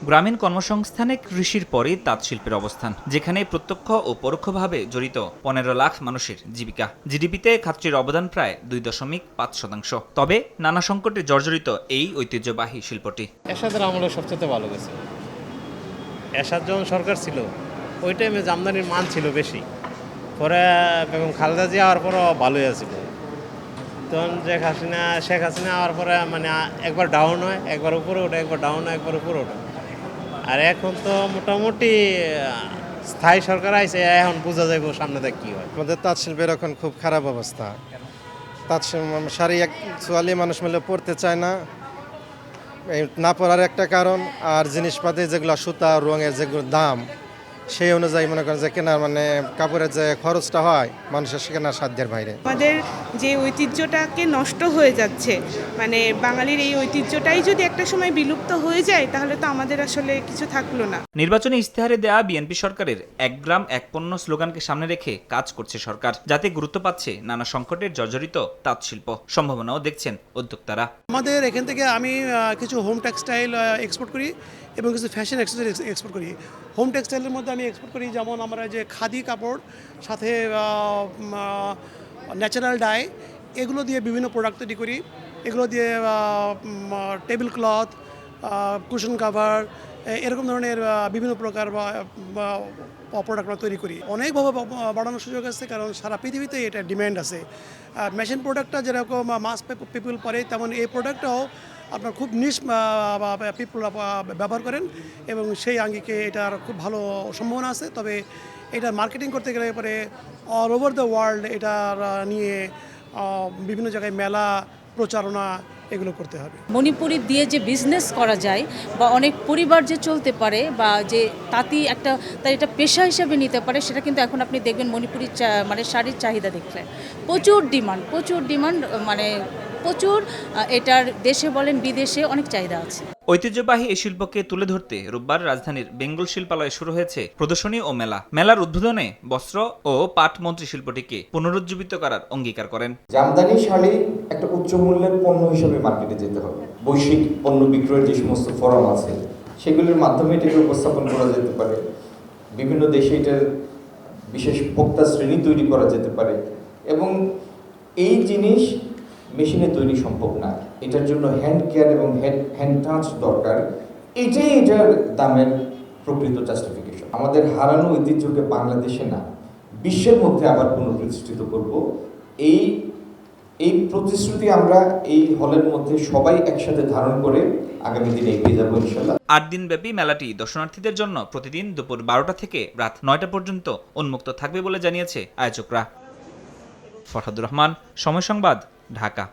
গ্রামীণ কর্মসংস্থানে কৃষির পরই তাঁত শিল্পের অবস্থান, যেখানে প্রত্যক্ষ ও পরোক্ষভাবে জড়িত ১৫ লাখ মানুষের জীবিকা। জিডিপিতে খাতটির অবদান প্রায় ২.৫%। তবে নানা সংকটে জর্জরিত এই ঐতিহ্যবাহী শিল্পটি। এরশাদের আমলে সবচেয়ে ভালো গেছে। এরশাদ যখন সরকার ছিল ওই টাইমে জামদানির মান ছিল বেশি, পরে বেগম খালেদা জিয়া হওয়ার পরও ভালোই আছিল। তখন শেখ হাসিনা হওয়ার পরে মানে একবার ডাউন হয়, একবার উপরে ওঠে, একবার ডাউন হয়, একবার উপরে ওঠে। আর এখন তো মোটামুটি স্থায়ী সরকার আইছে, এখন বোঝা যাইব সামনে থেকে কী হয়। আমাদের তাঁত শিল্পের এখন খুব খারাপ অবস্থা। তাঁত শাড়ি একচুয়ালি মানুষ মিলে পরতে চায় না, এই না পরার একটা কারণ। আর জিনিসপাতি যেগুলো সুতা রঙের যেগুলো দাম, সেই অনুযায়ী মনে করেন যে কেনার মানে কাপড়ের যে খরচটা হয় মানুষের কেনার সাধ্যের বাইরে। আমাদের যে ঐতিহ্যটাকে নষ্ট হয়ে যাচ্ছে, মানে বাঙালির এই ঐতিহ্যটাই যদি একটা সময় বিলুপ্ত হয়ে যায় তাহলে তো আমাদের আসলে কিছু থাকলো না। নির্বাচনী ইশতেহারে দেয়া বিএনপি সরকারের এক গ্রাম এক পণ্য স্লোগানকে সামনে রেখে কাজ করছে সরকার, যাতে গুরুত্ব পাচ্ছে নানা সংকটের জর্জরিত তাঁত শিল্প। সম্ভাবনাও দেখছেন উদ্যোক্তারা। আমাদের এখান থেকে আমি কিছু হোম টেক্সটাইল এক্সপোর্ট করি এবং কিছু ফ্যাশন অ্যাক্সেসরিজ এক্সপোর্ট করি। হোম টেক্সটাইলের মধ্যে আমি এক্সপোর্ট করি যেমন আমরা যে খাদি কাপড়, সাথে ন্যাচারাল ডাই, এগুলো দিয়ে বিভিন্ন প্রোডাক্ট তৈরি করি। এগুলো দিয়ে টেবিল ক্লথ, কুশন কাভার, এরকম ধরনের বিভিন্ন প্রকার প্রোডাক্ট আমরা তৈরি করি। অনেকভাবে বাড়ানোর সুযোগ আছে, কারণ সারা পৃথিবীতে এটা ডিমান্ড আছে। মেশিন প্রোডাক্টটা যেরকম মাস পিপুল পরে, তেমন এই প্রোডাক্টটাও আপনার খুব নিশ পিপুল ব্যবহার করেন এবং সেই আঙ্গিকে এটার খুব ভালো সম্ভাবনা আছে। তবে এটার মার্কেটিং করতে গেলে পরে অল ওভার দ্য ওয়ার্ল্ড এটার নিয়ে বিভিন্ন জায়গায় মেলা, প্রচারণা এগুলো করতে হবে। মণিপুরি দিয়ে যে বিজনেস করা যায় বা অনেক পরিবার যে চলতে পারে বা যে তাঁতি একটা তার এটা পেশা হিসেবে নিতে পারে, সেটা কিন্তু এখন আপনি দেখবেন মণিপুরি মানে শাড়ির চাহিদা দেখলে প্রচুর ডিমান্ড মানে প্রচুর, এটার দেশে বলেন বিদেশে অনেক চাহিদা আছে। ঐতিহ্যবাহী এই শিল্পকে তুলে ধরতে রোববার রাজধানীর বেঙ্গল শিল্পালয়ে শুরু হয়েছে প্রদর্শনী ও মেলা। মেলার উদ্বোধনে বস্ত্র ও পাট মন্ত্রী শিল্পটিকে পুনরুজ্জীবিত করার অঙ্গীকার করেন। জামদানি শাড়ি একটা উচ্চ মূল্যের পণ্য হিসেবে মার্কেটে যেতে হবে। বৈশ্বিক পণ্য বিক্রয়ের যে সমস্ত ফোরাম আছে সেগুলির মাধ্যমে এটাকে উপস্থাপন করা যেতে পারে। বিভিন্ন দেশে এটার বিশেষ ভোক্তা শ্রেণী তৈরি করা যেতে পারে এবং এই জিনিস মেশিনে তৈরি সম্ভব না। এটার জন্য হ্যান্ড কেয়ার এবং হ্যান্ড টাচ দরকার। এটাই এটার দামের প্রকৃত জাস্টিফিকেশন। আমাদের হারানো ঐতিহ্যকে বাংলাদেশে না, বিশ্বের মধ্যে আবার পুনঃপ্রতিষ্ঠিত করব। এই প্রতিশ্রুতি আমরা এই হলের মধ্যে সবাই একসাথে ধারণ করে আগামী দিনে এগিয়ে যাবো ইনশাআল্লাহ। ৮ দিনব্যাপী মেলাটি দর্শনার্থীদের জন্য প্রতিদিন দুপুর ১২টা থেকে রাত ৯টা পর্যন্ত উন্মুক্ত থাকবে বলে জানিয়েছে আয়োজকরা। ফরহাদুর রহমান, সময় সংবাদ, ঢাকা।